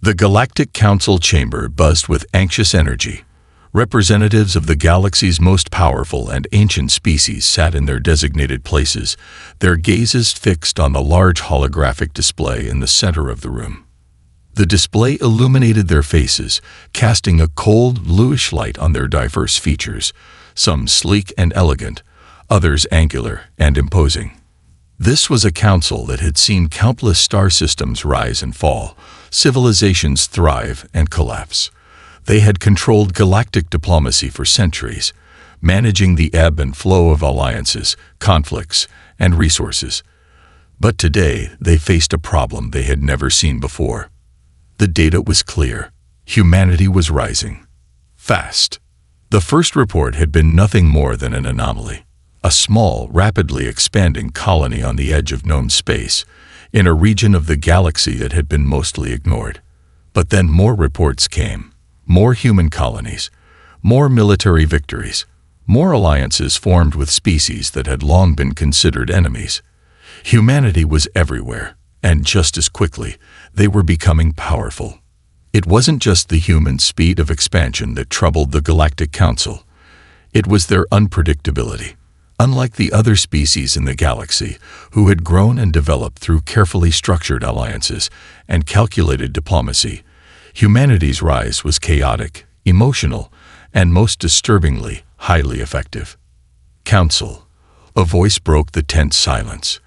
The Galactic Council chamber buzzed with anxious energy. Representatives of the galaxy's most powerful and ancient species sat in their designated places, their gazes fixed on the large holographic display in the center of the room. The display illuminated their faces, casting a cold, bluish light on their diverse features, some sleek and elegant, others angular and imposing. This was a council that had seen countless star systems rise and fall, civilizations thrive and collapse. They had controlled galactic diplomacy for centuries, managing the ebb and flow of alliances, conflicts, and resources. But today, they faced a problem they had never seen before. The data was clear. Humanity was rising. Fast. The first report had been nothing more than an anomaly. A small, rapidly expanding colony on the edge of known space, in a region of the galaxy that had been mostly ignored. But then more reports came. More human colonies, more military victories, more alliances formed with species that had long been considered enemies. Humanity was everywhere, and just as quickly, they were becoming powerful. It wasn't just the human speed of expansion that troubled the Galactic Council. It was their unpredictability. Unlike the other species in the galaxy, who had grown and developed through carefully structured alliances and calculated diplomacy, humanity's rise was chaotic, emotional, and most disturbingly, highly effective. Council. A voice broke the tense silence.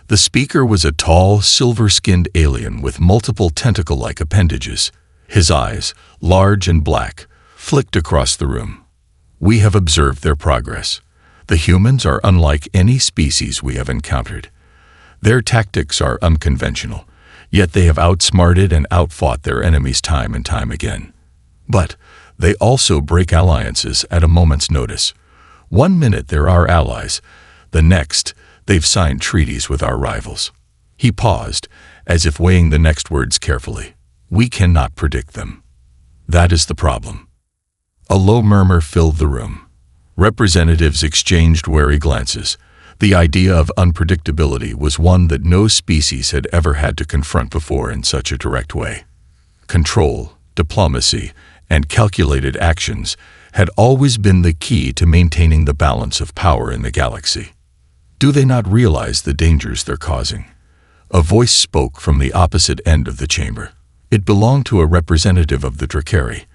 The speaker was a tall, silver-skinned alien with multiple tentacle-like appendages. His eyes, large and black, flicked across the room. We have observed their progress. The humans are unlike any species we have encountered. Their tactics are unconventional, yet they have outsmarted and outfought their enemies time and time again. But they also break alliances at a moment's notice. One minute they're our allies, the next they've signed treaties with our rivals. He paused, as if weighing the next words carefully. We cannot predict them. That is the problem. A low murmur filled the room. Representatives exchanged wary glances. The idea of unpredictability was one that no species had ever had to confront before in such a direct way. Control, diplomacy, and calculated actions had always been the key to maintaining the balance of power in the galaxy. Do they not realize the dangers they're causing? A voice spoke from the opposite end of the chamber. It belonged to a representative of the Drakari,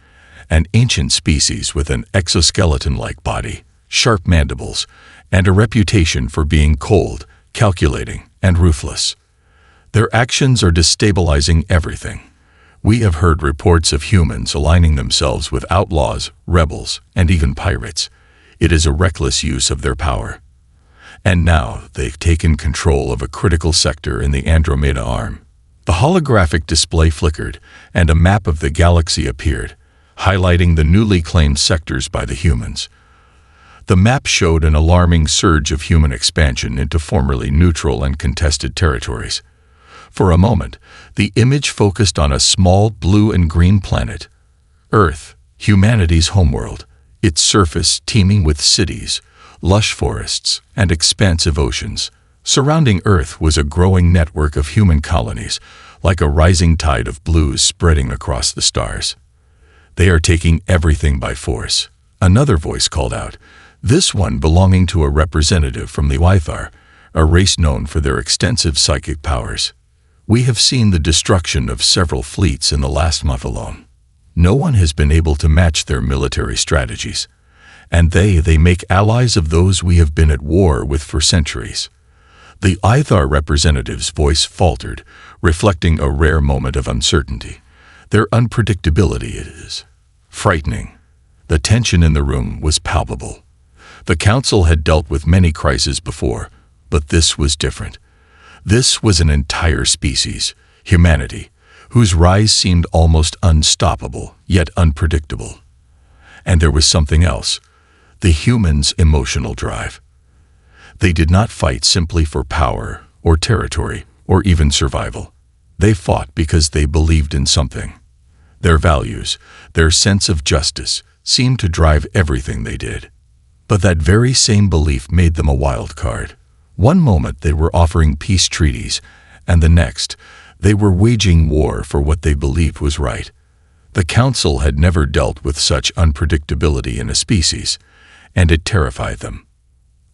an ancient species with an exoskeleton-like body, sharp mandibles, and a reputation for being cold, calculating, and ruthless. Their actions are destabilizing everything. We have heard reports of humans aligning themselves with outlaws, rebels, and even pirates. It is a reckless use of their power. And now they've taken control of a critical sector in the Andromeda Arm. The holographic display flickered, and a map of the galaxy appeared, highlighting the newly claimed sectors by the humans. The map showed an alarming surge of human expansion into formerly neutral and contested territories. For a moment, the image focused on a small blue and green planet, Earth, humanity's homeworld, its surface teeming with cities, lush forests, and expansive oceans. Surrounding Earth was a growing network of human colonies, like a rising tide of blues spreading across the stars. They are taking everything by force, another voice called out, this one belonging to a representative from the Wythar, a race known for their extensive psychic powers. We have seen the destruction of several fleets in the last month alone. No one has been able to match their military strategies, and they make allies of those we have been at war with for centuries. The Ithar representative's voice faltered, reflecting a rare moment of uncertainty. Their unpredictability is frightening. The tension in the room was palpable. The council had dealt with many crises before, but this was different. This was an entire species, humanity, whose rise seemed almost unstoppable, yet unpredictable. And there was something else, the humans' emotional drive. They did not fight simply for power or territory or even survival. They fought because they believed in something. Their values, their sense of justice, seemed to drive everything they did. But that very same belief made them a wild card. One moment they were offering peace treaties, and the next, They were waging war for what they believed was right. The Council had never dealt with such unpredictability in a species, and it terrified them.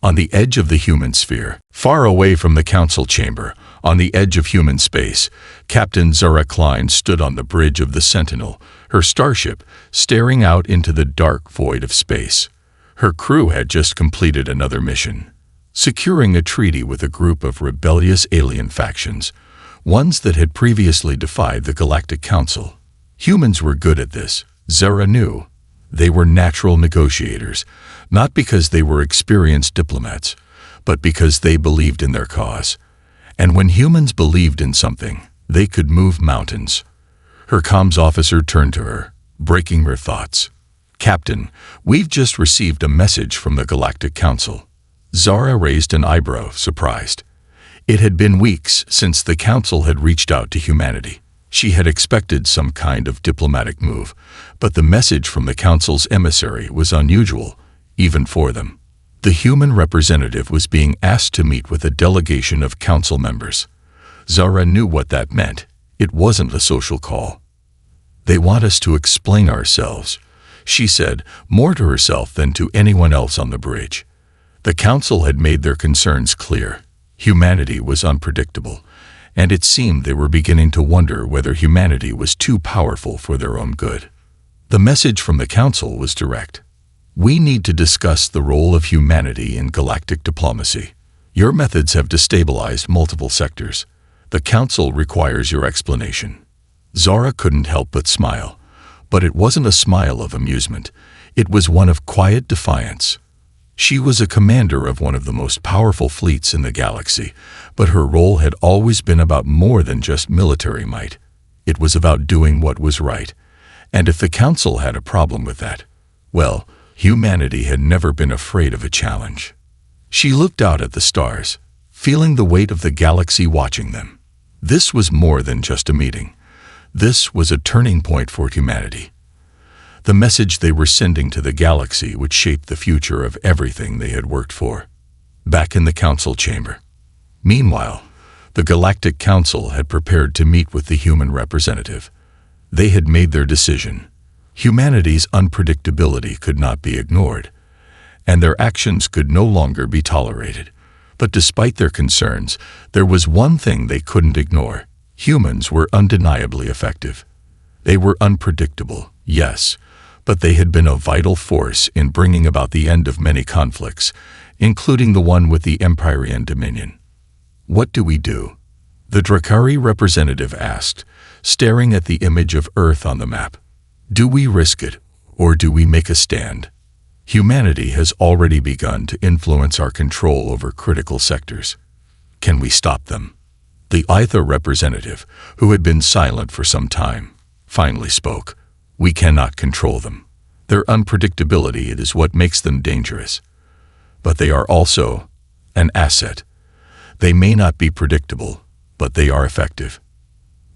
On the edge of the human sphere, far away from the Council chamber, on the edge of human space, Captain Zara Klein stood on the bridge of the Sentinel, her starship staring out into the dark void of space. Her crew had just completed another mission, securing a treaty with a group of rebellious alien factions, ones that had previously defied the Galactic Council. Humans were good at this, Zara knew. They were natural negotiators, not because they were experienced diplomats, but because they believed in their cause. And when humans believed in something, they could move mountains. Her comms officer turned to her, breaking her thoughts. "Captain, we've just received a message from the Galactic Council." Zara raised an eyebrow, surprised. It had been weeks since the Council had reached out to humanity. She had expected some kind of diplomatic move, but the message from the Council's emissary was unusual, even for them. The human representative was being asked to meet with a delegation of Council members. Zara knew what that meant. It wasn't a social call. "They want us to explain ourselves," she said, more to herself than to anyone else on the bridge. The Council had made their concerns clear. Humanity was unpredictable, and it seemed they were beginning to wonder whether humanity was too powerful for their own good. The message from the Council was direct. "We need to discuss the role of humanity in galactic diplomacy. Your methods have destabilized multiple sectors. The Council requires your explanation." Zara couldn't help but smile, but it wasn't a smile of amusement. It was one of quiet defiance. She was a commander of one of the most powerful fleets in the galaxy, but her role had always been about more than just military might. It was about doing what was right. And if the Council had a problem with that, well, humanity had never been afraid of a challenge. She looked out at the stars, feeling the weight of the galaxy watching them. This was more than just a meeting. This was a turning point for humanity. The message they were sending to the galaxy would shape the future of everything they had worked for. Back in the Council chamber. Meanwhile, the Galactic Council had prepared to meet with the human representative. They had made their decision. Humanity's unpredictability could not be ignored, and their actions could no longer be tolerated. But despite their concerns, there was one thing they couldn't ignore. Humans were undeniably effective. They were unpredictable, yes, but they had been a vital force in bringing about the end of many conflicts, including the one with the Empyrean Dominion. "What do we do?" the Drakari representative asked, staring at the image of Earth on the map. "Do we risk it, or do we make a stand? Humanity has already begun to influence our control over critical sectors. Can we stop them?" The Aether representative, who had been silent for some time, finally spoke. "We cannot control them. Their unpredictability is what makes them dangerous. But they are also an asset. They may not be predictable, but they are effective."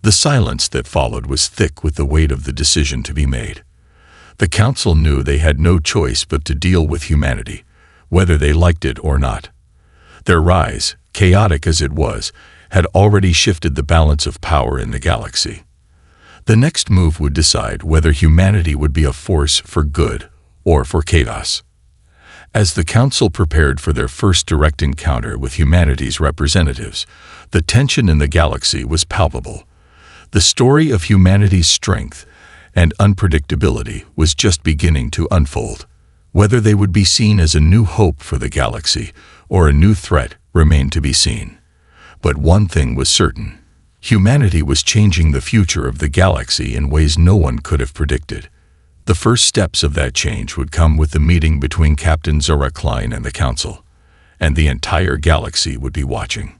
The silence that followed was thick with the weight of the decision to be made. The Council knew they had no choice but to deal with humanity, whether they liked it or not. Their rise, chaotic as it was, had already shifted the balance of power in the galaxy. The next move would decide whether humanity would be a force for good or for chaos. As the Council prepared for their first direct encounter with humanity's representatives, the tension in the galaxy was palpable. The story of humanity's strength and unpredictability was just beginning to unfold. Whether they would be seen as a new hope for the galaxy or a new threat remained to be seen. But one thing was certain. Humanity was changing the future of the galaxy in ways no one could have predicted. The first steps of that change would come with the meeting between Captain Zara Klein and the Council, and the entire galaxy would be watching.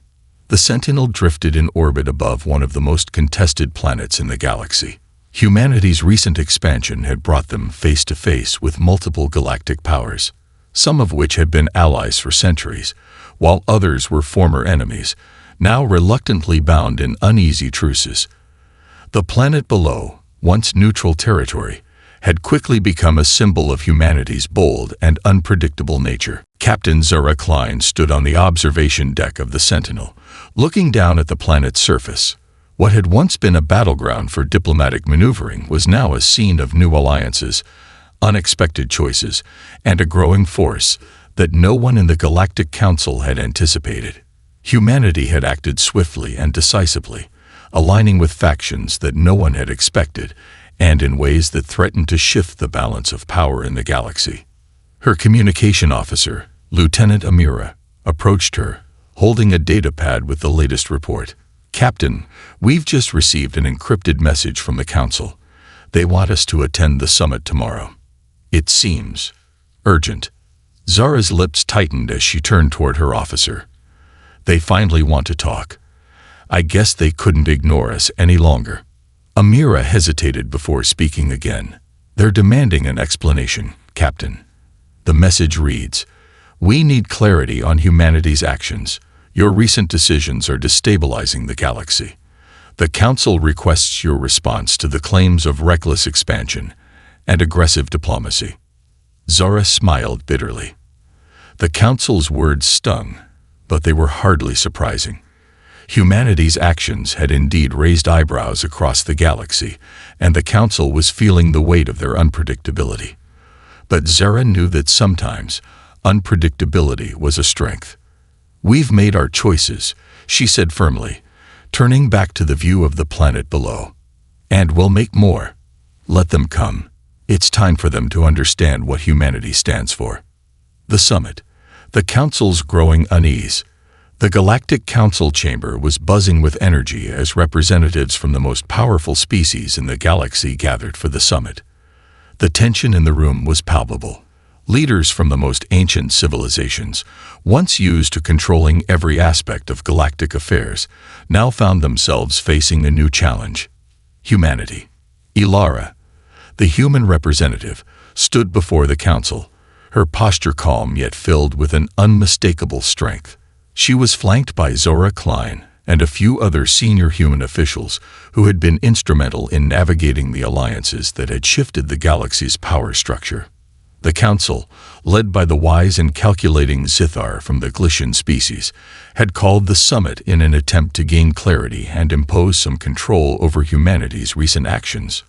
The Sentinel drifted in orbit above one of the most contested planets in the galaxy. Humanity's recent expansion had brought them face to face with multiple galactic powers, some of which had been allies for centuries, while others were former enemies, now reluctantly bound in uneasy truces. The planet below, once neutral territory, had quickly become a symbol of humanity's bold and unpredictable nature. Captain Zara Klein stood on the observation deck of the Sentinel, looking down at the planet's surface. What had once been a battleground for diplomatic maneuvering was now a scene of new alliances, unexpected choices, and a growing force that no one in the Galactic Council had anticipated. Humanity had acted swiftly and decisively, aligning with factions that no one had expected, and in ways that threatened to shift the balance of power in the galaxy. Her communication officer, Lieutenant Amira, approached her, holding a datapad with the latest report. "Captain, we've just received an encrypted message from the Council. They want us to attend the summit tomorrow. It seems urgent." Zara's lips tightened as she turned toward her officer. "They finally want to talk. I guess they couldn't ignore us any longer." Amira hesitated before speaking again. "They're demanding an explanation, Captain." The message reads, "We need clarity on humanity's actions. Your recent decisions are destabilizing the galaxy. The Council requests your response to the claims of reckless expansion and aggressive diplomacy." Zara smiled bitterly. The Council's words stung, but they were hardly surprising. Humanity's actions had indeed raised eyebrows across the galaxy, and the Council was feeling the weight of their unpredictability. But Zara knew that sometimes unpredictability was a strength. "We've made our choices," she said firmly, turning back to the view of the planet below. "And we'll make more. Let them come. It's time for them to understand what humanity stands for." The summit. The Council's growing unease. The Galactic Council chamber was buzzing with energy as representatives from the most powerful species in the galaxy gathered for the summit. The tension in the room was palpable. Leaders from the most ancient civilizations, once used to controlling every aspect of galactic affairs, now found themselves facing a new challenge. Humanity. Ilara, the human representative, stood before the Council, her posture calm yet filled with an unmistakable strength. She was flanked by Zora Klein and a few other senior human officials who had been instrumental in navigating the alliances that had shifted the galaxy's power structure. The Council, led by the wise and calculating Zithar from the Glishan species, had called the summit in an attempt to gain clarity and impose some control over humanity's recent actions.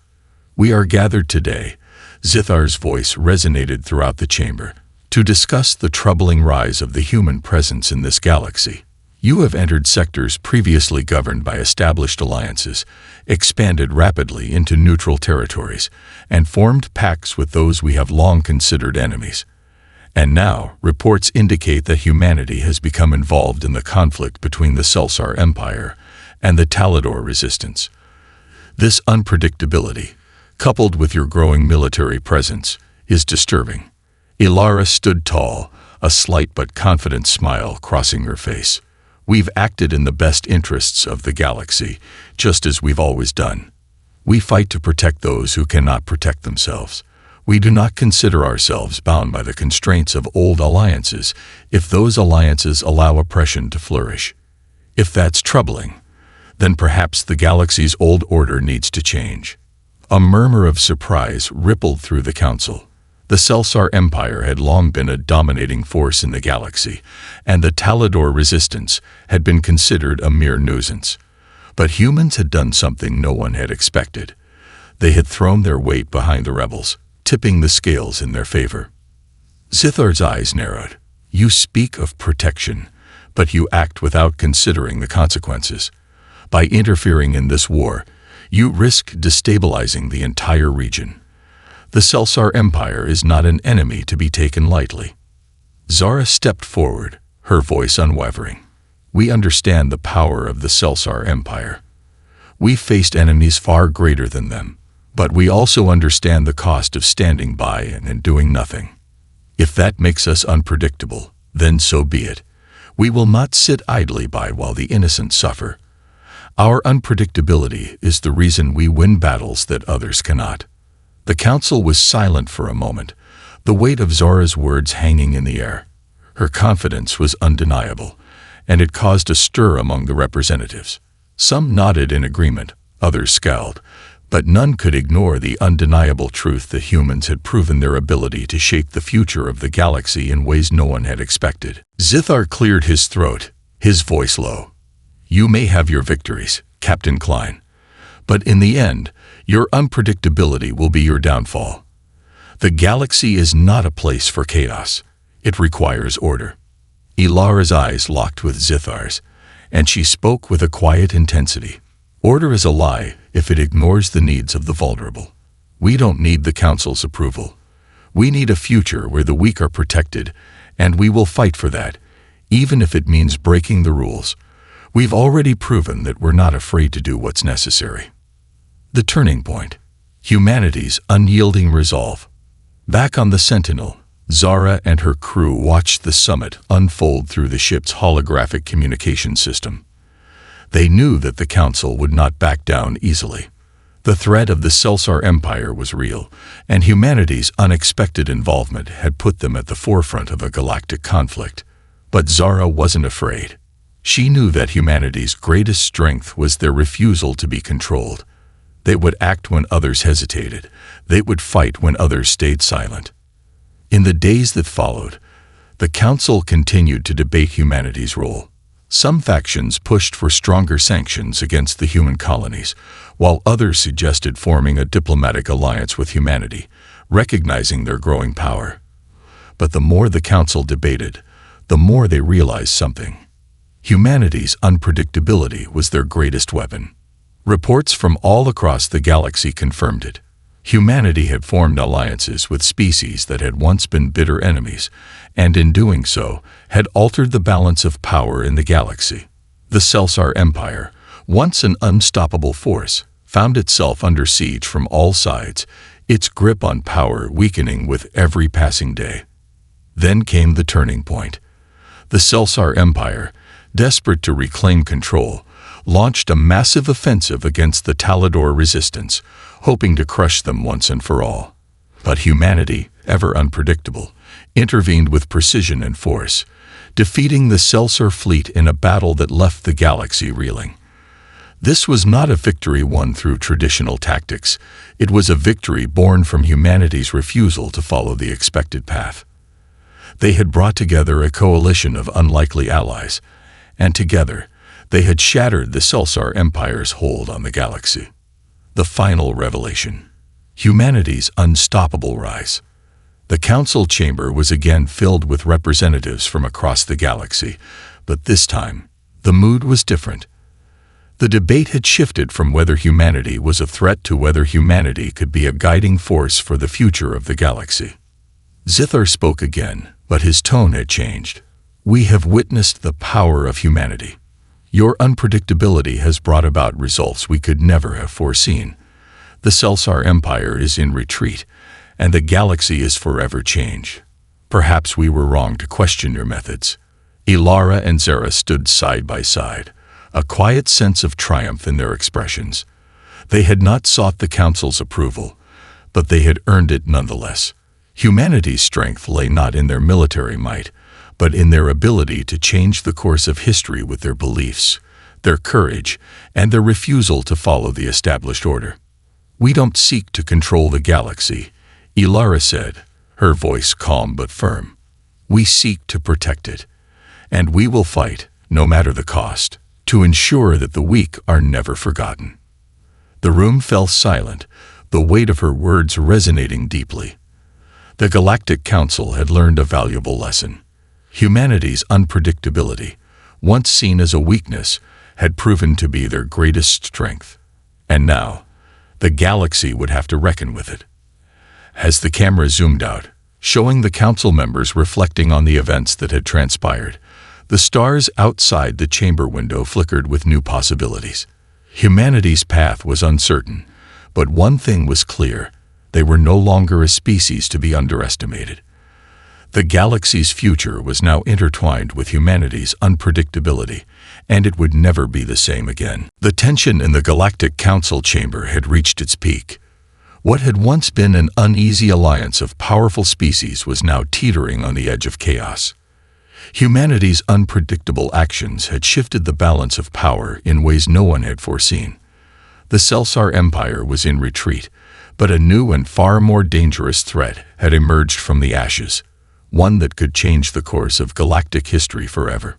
"We are gathered today," Zithar's voice resonated throughout the chamber, "to discuss the troubling rise of the human presence in this galaxy. You have entered sectors previously governed by established alliances, expanded rapidly into neutral territories, and formed pacts with those we have long considered enemies. And now, reports indicate that humanity has become involved in the conflict between the Celsar Empire and the Talador Resistance. This unpredictability, coupled with your growing military presence, is disturbing." Ilara stood tall, a slight but confident smile crossing her face. "We've acted in the best interests of the galaxy, just as we've always done. We fight to protect those who cannot protect themselves. We do not consider ourselves bound by the constraints of old alliances if those alliances allow oppression to flourish. If that's troubling, then perhaps the galaxy's old order needs to change." A murmur of surprise rippled through the Council. The Celsar Empire had long been a dominating force in the galaxy, and the Talador Resistance had been considered a mere nuisance. But humans had done something no one had expected. They had thrown their weight behind the rebels, tipping the scales in their favor. Zithar's eyes narrowed. "You speak of protection, but you act without considering the consequences. By interfering in this war, you risk destabilizing the entire region. The Celsar Empire is not an enemy to be taken lightly." Zara stepped forward, her voice unwavering. "We understand the power of the Celsar Empire. We faced enemies far greater than them, but we also understand the cost of standing by and doing nothing. If that makes us unpredictable, then so be it. We will not sit idly by while the innocent suffer. Our unpredictability is the reason we win battles that others cannot." The Council was silent for a moment, the weight of Zora's words hanging in the air. Her confidence was undeniable, and it caused a stir among the representatives. Some nodded in agreement, others scowled, but none could ignore the undeniable truth that humans had proven their ability to shape the future of the galaxy in ways no one had expected. Zithar cleared his throat, his voice low. You may have your victories, Captain Klein, but in the end, your unpredictability will be your downfall. The galaxy is not a place for chaos. It requires order. Ilara's eyes locked with Zithar's, and she spoke with a quiet intensity. Order is a lie if it ignores the needs of the vulnerable. We don't need the Council's approval. We need a future where the weak are protected, and we will fight for that, even if it means breaking the rules. We've already proven that we're not afraid to do what's necessary. The turning point. Humanity's unyielding resolve. Back on the Sentinel, Zara and her crew watched the summit unfold through the ship's holographic communication system. They knew that the Council would not back down easily. The threat of the Celsar Empire was real, and humanity's unexpected involvement had put them at the forefront of a galactic conflict. But Zara wasn't afraid. She knew that humanity's greatest strength was their refusal to be controlled. They would act when others hesitated. They would fight when others stayed silent. In the days that followed, the Council continued to debate humanity's role. Some factions pushed for stronger sanctions against the human colonies, while others suggested forming a diplomatic alliance with humanity, recognizing their growing power. But the more the Council debated, the more they realized something. Humanity's unpredictability was their greatest weapon. Reports from all across the galaxy confirmed it. Humanity had formed alliances with species that had once been bitter enemies, and in doing so, had altered the balance of power in the galaxy. The Celsar Empire, once an unstoppable force, found itself under siege from all sides, its grip on power weakening with every passing day. Then came the turning point. The Celsar Empire, desperate to reclaim control, launched a massive offensive against the Talador resistance, hoping to crush them once and for all. But humanity, ever unpredictable, intervened with precision and force, defeating the Celsar fleet in a battle that left the galaxy reeling. This was not a victory won through traditional tactics. It was a victory born from humanity's refusal to follow the expected path. They had brought together a coalition of unlikely allies, and together, they had shattered the Celsar Empire's hold on the galaxy. The final revelation. Humanity's unstoppable rise. The Council chamber was again filled with representatives from across the galaxy, but this time, the mood was different. The debate had shifted from whether humanity was a threat to whether humanity could be a guiding force for the future of the galaxy. Zithar spoke again, but his tone had changed. We have witnessed the power of humanity. Your unpredictability has brought about results we could never have foreseen. The Celsar Empire is in retreat, and the galaxy is forever changed. Perhaps we were wrong to question your methods. Ilara and Zara stood side by side, a quiet sense of triumph in their expressions. They had not sought the Council's approval, but they had earned it nonetheless. Humanity's strength lay not in their military might, but in their ability to change the course of history with their beliefs, their courage, and their refusal to follow the established order. We don't seek to control the galaxy, Ilara said, her voice calm but firm. We seek to protect it, and we will fight, no matter the cost, to ensure that the weak are never forgotten. The room fell silent, the weight of her words resonating deeply. The Galactic Council had learned a valuable lesson. Humanity's unpredictability, once seen as a weakness, had proven to be their greatest strength. And now, the galaxy would have to reckon with it. As the camera zoomed out, showing the Council members reflecting on the events that had transpired, the stars outside the chamber window flickered with new possibilities. Humanity's path was uncertain, but one thing was clear: they were no longer a species to be underestimated. The galaxy's future was now intertwined with humanity's unpredictability, and it would never be the same again. The tension in the Galactic Council chamber had reached its peak. What had once been an uneasy alliance of powerful species was now teetering on the edge of chaos. Humanity's unpredictable actions had shifted the balance of power in ways no one had foreseen. The Celsar Empire was in retreat, but a new and far more dangerous threat had emerged from the ashes, one that could change the course of galactic history forever.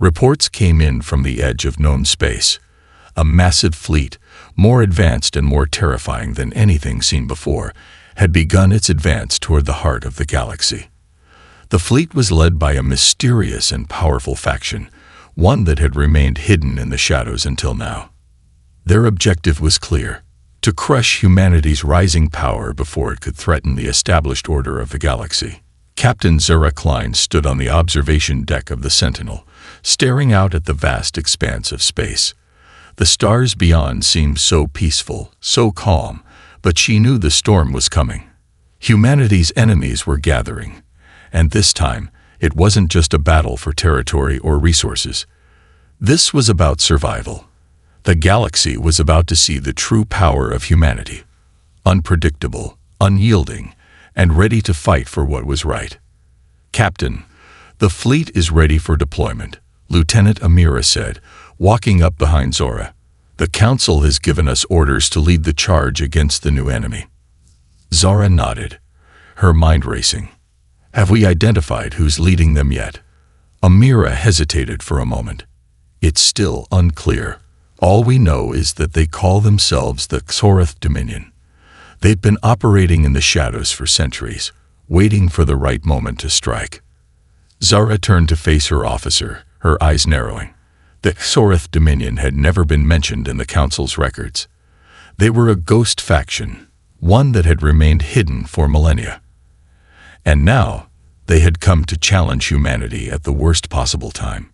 Reports came in from the edge of known space. A massive fleet, more advanced and more terrifying than anything seen before, had begun its advance toward the heart of the galaxy. The fleet was led by a mysterious and powerful faction, one that had remained hidden in the shadows until now. Their objective was clear: to crush humanity's rising power before it could threaten the established order of the galaxy. Captain Zura Klein stood on the observation deck of the Sentinel, staring out at the vast expanse of space. The stars beyond seemed so peaceful, so calm, but she knew the storm was coming. Humanity's enemies were gathering, and this time, it wasn't just a battle for territory or resources. This was about survival. The galaxy was about to see the true power of humanity, unpredictable, unyielding, and ready to fight for what was right. "Captain, the fleet is ready for deployment," Lieutenant Amira said, walking up behind Zora. "The Council has given us orders to lead the charge against the new enemy." Zara nodded, her mind racing. "Have we identified who's leading them yet?" Amira hesitated for a moment. "It's still unclear. All we know is that they call themselves the Xoreth Dominion. They've been operating in the shadows for centuries, waiting for the right moment to strike." Zara turned to face her officer, her eyes narrowing. The Xoreth Dominion had never been mentioned in the Council's records. They were a ghost faction, one that had remained hidden for millennia. And now, they had come to challenge humanity at the worst possible time.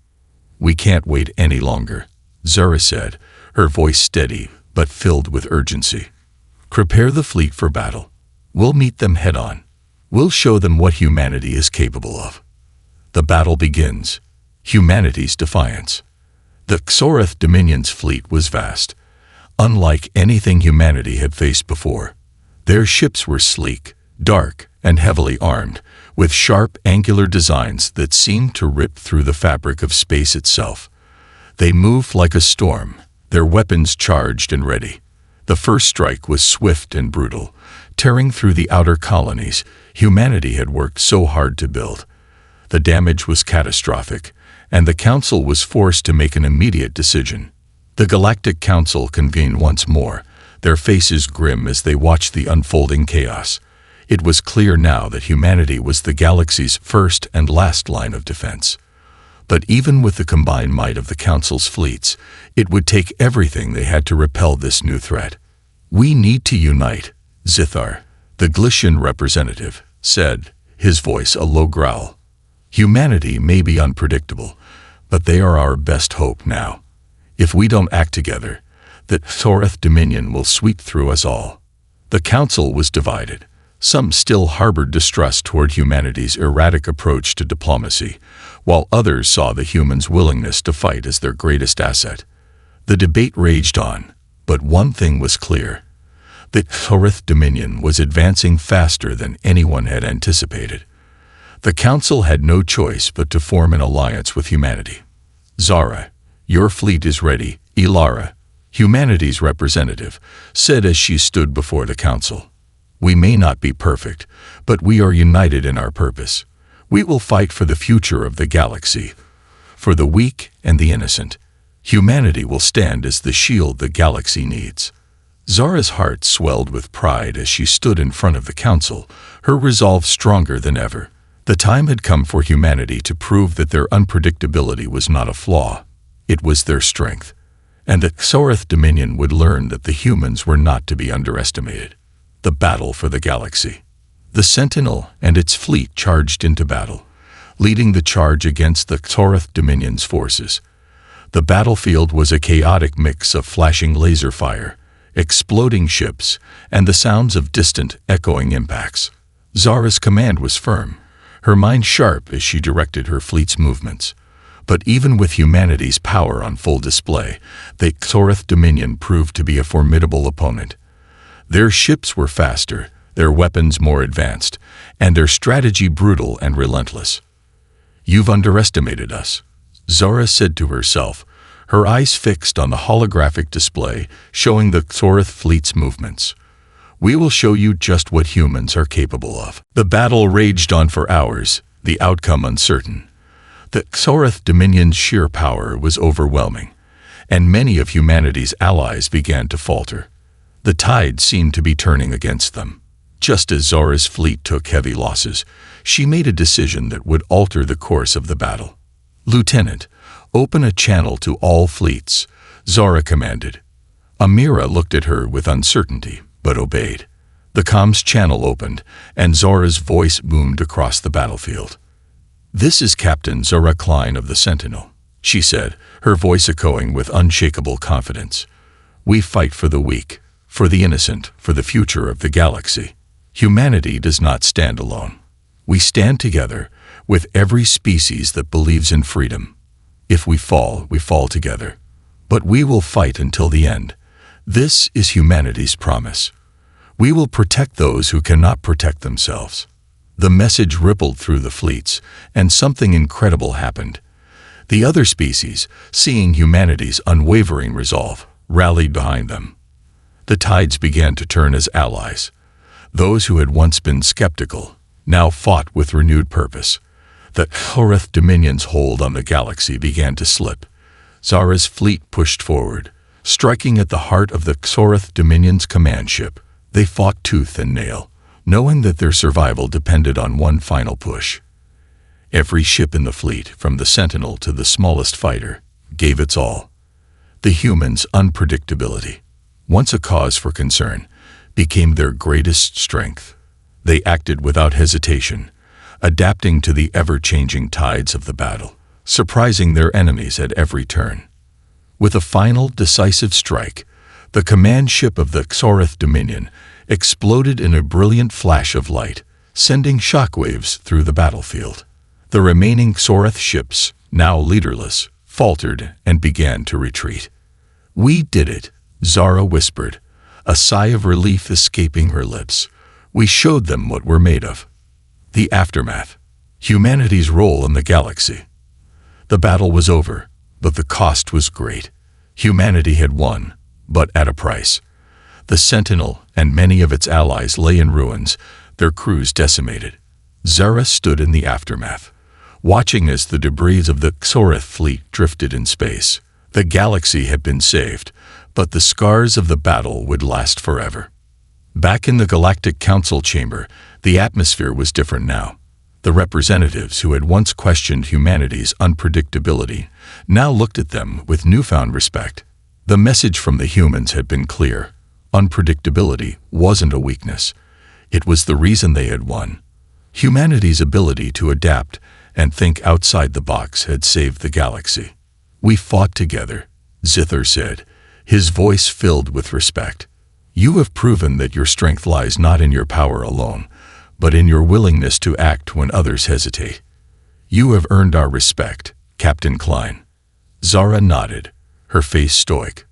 "We can't wait any longer," Zara said, her voice steady but filled with urgency. "Prepare the fleet for battle. We'll meet them head-on. We'll show them what humanity is capable of." The battle begins. Humanity's defiance. The Xoreth Dominion's fleet was vast, unlike anything humanity had faced before. Their ships were sleek, dark, and heavily armed, with sharp, angular designs that seemed to rip through the fabric of space itself. They moved like a storm, their weapons charged and ready. The first strike was swift and brutal, tearing through the outer colonies humanity had worked so hard to build. The damage was catastrophic, and the Council was forced to make an immediate decision. The Galactic Council convened once more, their faces grim as they watched the unfolding chaos. It was clear now that humanity was the galaxy's first and last line of defense. But even with the combined might of the Council's fleets, it would take everything they had to repel this new threat. "We need to unite," Zithar, the Glycian representative, said, his voice a low growl. "Humanity may be unpredictable, but they are our best hope now. If we don't act together, the Xoreth Dominion will sweep through us all." The Council was divided. Some still harbored distrust toward humanity's erratic approach to diplomacy, while others saw the humans' willingness to fight as their greatest asset. The debate raged on, but one thing was clear. The Xoreth Dominion was advancing faster than anyone had anticipated. The Council had no choice but to form an alliance with humanity. "Zara, your fleet is ready," Ilara, humanity's representative, said as she stood before the Council. "We may not be perfect, but we are united in our purpose. We will fight for the future of the galaxy, for the weak and the innocent. Humanity will stand as the shield the galaxy needs." Zara's heart swelled with pride as she stood in front of the Council, her resolve stronger than ever. The time had come for humanity to prove that their unpredictability was not a flaw. It was their strength. And the Xoreth Dominion would learn that the humans were not to be underestimated. The battle for the galaxy. The Sentinel and its fleet charged into battle, leading the charge against the Xoreth Dominion's forces. The battlefield was a chaotic mix of flashing laser fire, exploding ships, and the sounds of distant, echoing impacts. Zara's command was firm, her mind sharp as she directed her fleet's movements. But even with humanity's power on full display, the Xoreth Dominion proved to be a formidable opponent. Their ships were faster, their weapons more advanced, and their strategy brutal and relentless. "You've underestimated us," Zara said to herself, her eyes fixed on the holographic display showing the Xoreth fleet's movements. "We will show you just what humans are capable of." The battle raged on for hours, the outcome uncertain. The Xoreth Dominion's sheer power was overwhelming, and many of humanity's allies began to falter. The tide seemed to be turning against them. Just as Zara's fleet took heavy losses, she made a decision that would alter the course of the battle. "Lieutenant, open a channel to all fleets," Zara commanded. Amira looked at her with uncertainty, but obeyed. The comms channel opened, and Zora's voice boomed across the battlefield. "This is Captain Zora Klein of the Sentinel," she said, her voice echoing with unshakable confidence. "We fight for the weak, for the innocent, for the future of the galaxy. Humanity does not stand alone. We stand together with every species that believes in freedom. If we fall together. But we will fight until the end. This is humanity's promise. We will protect those who cannot protect themselves." The message rippled through the fleets, and something incredible happened. The other species, seeing humanity's unwavering resolve, rallied behind them. The tides began to turn as allies. Those who had once been skeptical now fought with renewed purpose. The Xoreth Dominion's hold on the galaxy began to slip. Zara's fleet pushed forward, striking at the heart of the Xoreth Dominion's command ship. They fought tooth and nail, knowing that their survival depended on one final push. Every ship in the fleet, from the Sentinel to the smallest fighter, gave its all. The humans' unpredictability, once a cause for concern, became their greatest strength. They acted without hesitation, adapting to the ever-changing tides of the battle, surprising their enemies at every turn. With a final, decisive strike, the command ship of the Xoreth Dominion exploded in a brilliant flash of light, sending shockwaves through the battlefield. The remaining Xoreth ships, now leaderless, faltered and began to retreat. "We did it," Zara whispered, a sigh of relief escaping her lips. "We showed them what we're made of." The aftermath. Humanity's role in the galaxy. The battle was over, but the cost was great. Humanity had won, but at a price. The Sentinel and many of its allies lay in ruins, their crews decimated. Zara stood in the aftermath, watching as the debris of the Xoreth fleet drifted in space. The galaxy had been saved, but the scars of the battle would last forever. Back in the Galactic Council chamber, the atmosphere was different now. The representatives who had once questioned humanity's unpredictability now looked at them with newfound respect. The message from the humans had been clear. Unpredictability wasn't a weakness. It was the reason they had won. Humanity's ability to adapt and think outside the box had saved the galaxy. "We fought together," Zithar said, his voice filled with respect. "You have proven that your strength lies not in your power alone, but in your willingness to act when others hesitate. You have earned our respect, Captain Klein." Zara nodded, her face stoic.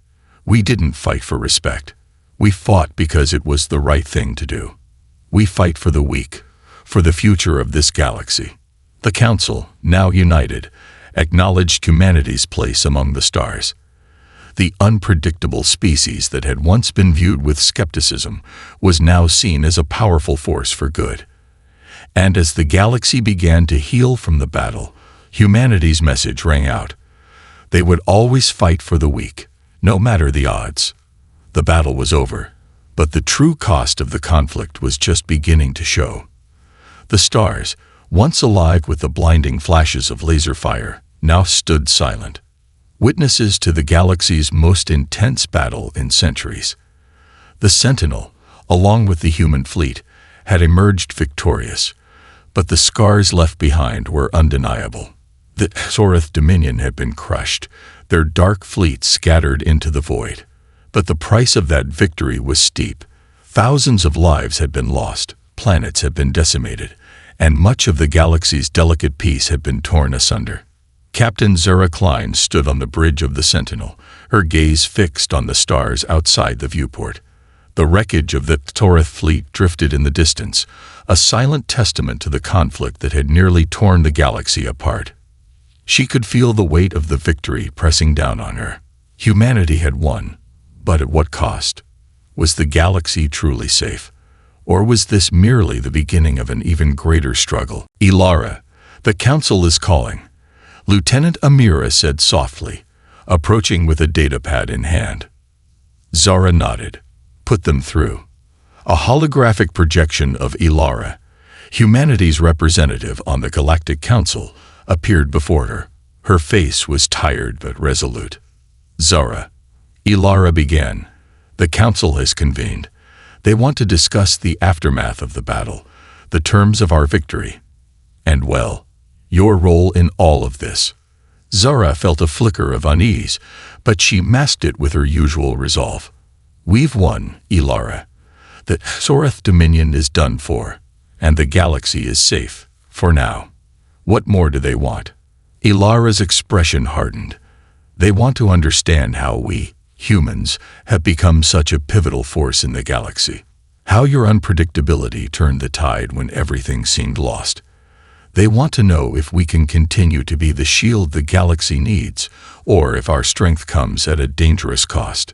"We didn't fight for respect. We fought because it was the right thing to do. We fight for the weak, for the future of this galaxy." The Council, now united, acknowledged humanity's place among the stars. The unpredictable species that had once been viewed with skepticism was now seen as a powerful force for good. And as the galaxy began to heal from the battle, humanity's message rang out. They would always fight for the weak, no matter the odds. The battle was over, but the true cost of the conflict was just beginning to show. The stars, once alive with the blinding flashes of laser fire, now stood silent, witnesses to the galaxy's most intense battle in centuries. The Sentinel, along with the human fleet, had emerged victorious, but the scars left behind were undeniable. The Xoreth Dominion had been crushed, their dark fleet scattered into the void. But the price of that victory was steep. Thousands of lives had been lost, planets had been decimated, and much of the galaxy's delicate peace had been torn asunder. Captain Zara Klein stood on the bridge of the Sentinel, her gaze fixed on the stars outside the viewport. The wreckage of the Xoreth fleet drifted in the distance, a silent testament to the conflict that had nearly torn the galaxy apart. She could feel the weight of the victory pressing down on her. Humanity had won, but at what cost? Was the galaxy truly safe? Or was this merely the beginning of an even greater struggle? "Ilara, the Council is calling." Lieutenant Amira said softly, approaching with a datapad in hand. Zara nodded. Put them through. A holographic projection of Ilara, humanity's representative on the Galactic Council, appeared before her. Her face was tired but resolute. Zara, Ilara began. The Council has convened. They want to discuss the aftermath of the battle, the terms of our victory, and, well, your role in all of this. Zara felt a flicker of unease, but she masked it with her usual resolve. We've won, Ilara. The Soreth Dominion is done for, and the galaxy is safe, for now. What more do they want? Ilara's expression hardened. They want to understand how we, humans, have become such a pivotal force in the galaxy. How your unpredictability turned the tide when everything seemed lost. They want to know if we can continue to be the shield the galaxy needs, or if our strength comes at a dangerous cost.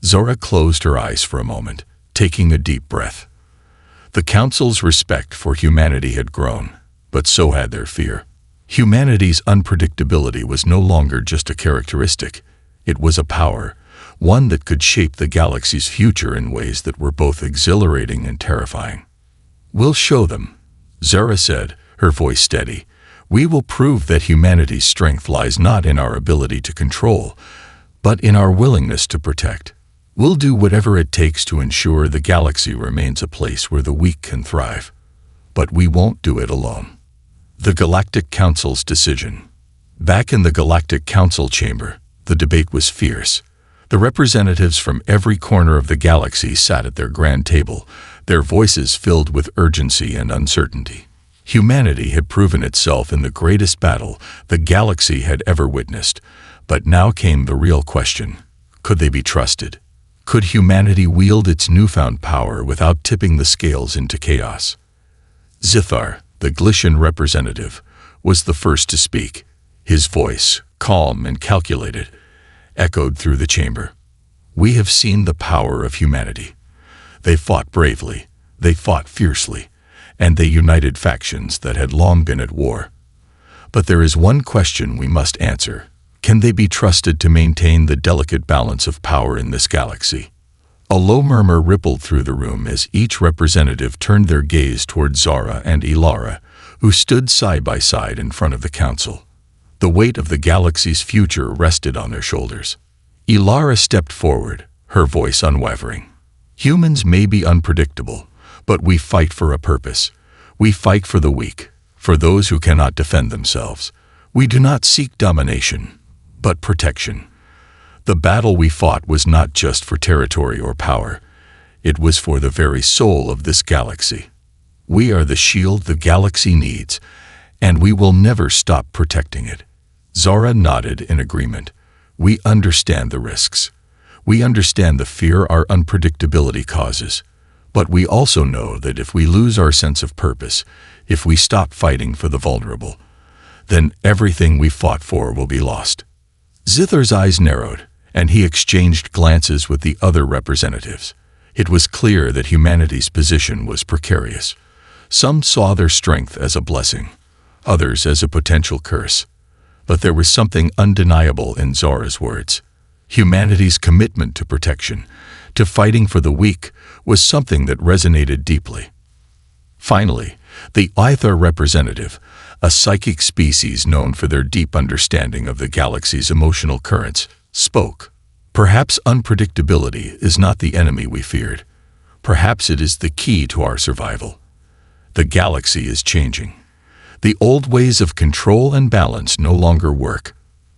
Zora closed her eyes for a moment, taking a deep breath. The Council's respect for humanity had grown, but so had their fear. Humanity's unpredictability was no longer just a characteristic. It was a power, one that could shape the galaxy's future in ways that were both exhilarating and terrifying. We'll show them, Zara said, her voice steady. We will prove that humanity's strength lies not in our ability to control, but in our willingness to protect. We'll do whatever it takes to ensure the galaxy remains a place where the weak can thrive. But we won't do it alone. The Galactic Council's decision. Back in the Galactic Council chamber, the debate was fierce. The representatives from every corner of the galaxy sat at their grand table, their voices filled with urgency and uncertainty. Humanity had proven itself in the greatest battle the galaxy had ever witnessed, but now came the real question. Could they be trusted? Could humanity wield its newfound power without tipping the scales into chaos? Zithar, the Glishan representative, was the first to speak. His voice, calm and calculated, echoed through the chamber. We have seen the power of humanity. They fought bravely, they fought fiercely, and they united factions that had long been at war. But there is one question we must answer. Can they be trusted to maintain the delicate balance of power in this galaxy? A low murmur rippled through the room as each representative turned their gaze toward Zara and Ilara, who stood side by side in front of the council. The weight of the galaxy's future rested on their shoulders. Ilara stepped forward, her voice unwavering. Humans may be unpredictable, but we fight for a purpose. We fight for the weak, for those who cannot defend themselves. We do not seek domination, but protection. The battle we fought was not just for territory or power. It was for the very soul of this galaxy. We are the shield the galaxy needs, and we will never stop protecting it. Zara nodded in agreement. We understand the risks. We understand the fear our unpredictability causes. But we also know that if we lose our sense of purpose, if we stop fighting for the vulnerable, then everything we fought for will be lost. Zithar's eyes narrowed, and he exchanged glances with the other representatives. It was clear that humanity's position was precarious. Some saw their strength as a blessing, others as a potential curse. But there was something undeniable in Zara's words. Humanity's commitment to protection, to fighting for the weak, was something that resonated deeply. Finally, the Aether representative, a psychic species known for their deep understanding of the galaxy's emotional currents, spoke. Perhaps unpredictability is not the enemy we feared. Perhaps it is the key to our survival. The galaxy is changing. The old ways of control and balance no longer work.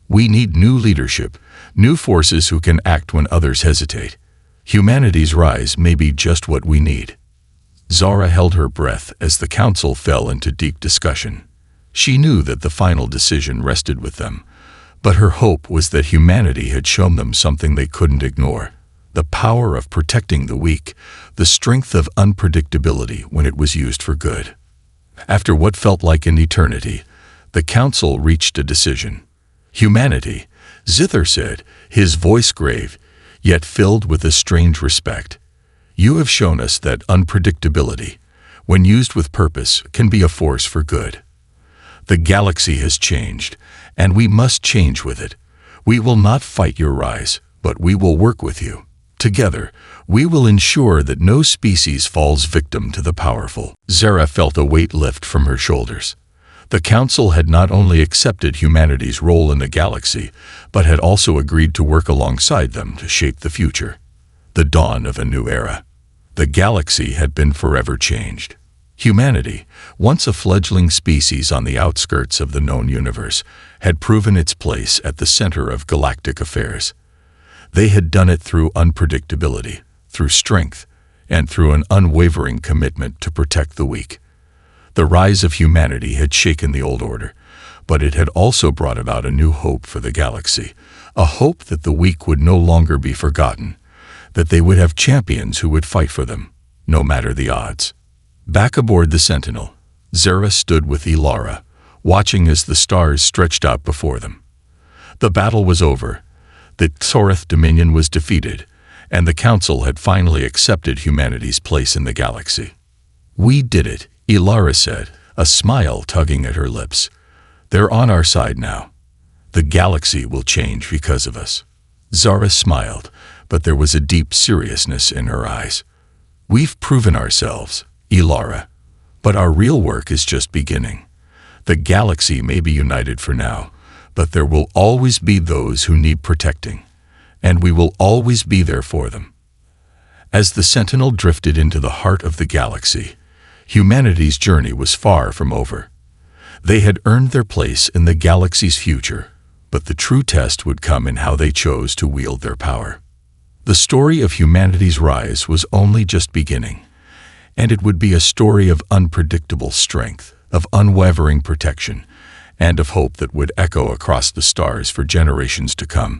We need new leadership, new forces who can act when others hesitate. Humanity's rise may be just what we need. Zara held her breath as the council fell into deep discussion. She knew that the final decision rested with them, but her hope was that humanity had shown them something they couldn't ignore. The power of protecting the weak, the strength of unpredictability when it was used for good. After what felt like an eternity, the council reached a decision. Humanity, Zithar said, his voice grave, yet filled with a strange respect. You have shown us that unpredictability, when used with purpose, can be a force for good. The galaxy has changed, And we must change with it. We will not fight your rise, but we will work with you. Together, we will ensure that no species falls victim to the powerful. Zara felt a weight lift from her shoulders. The Council had not only accepted humanity's role in the galaxy, but had also agreed to work alongside them to shape the future. The dawn of a new era. The galaxy had been forever changed. Humanity, once a fledgling species on the outskirts of the known universe, had proven its place at the center of galactic affairs. They had done it through unpredictability, through strength, and through an unwavering commitment to protect the weak. The rise of humanity had shaken the old order, but it had also brought about a new hope for the galaxy, a hope that the weak would no longer be forgotten, that they would have champions who would fight for them, no matter the odds. Back aboard the Sentinel, Zara stood with Ilara, watching as the stars stretched out before them. The battle was over. The Xoreth Dominion was defeated, and the Council had finally accepted humanity's place in the galaxy. "We did it," Ilara said, a smile tugging at her lips. "They're on our side now. The galaxy will change because of us." Zara smiled, but there was a deep seriousness in her eyes. "We've proven ourselves, Ilara, but our real work is just beginning. The galaxy may be united for now, but there will always be those who need protecting, and we will always be there for them." As the Sentinel drifted into the heart of the galaxy, humanity's journey was far from over. They had earned their place in the galaxy's future, but the true test would come in how they chose to wield their power. The story of humanity's rise was only just beginning, and it would be a story of unpredictable strength, of unwavering protection, and of hope that would echo across the stars for generations to come.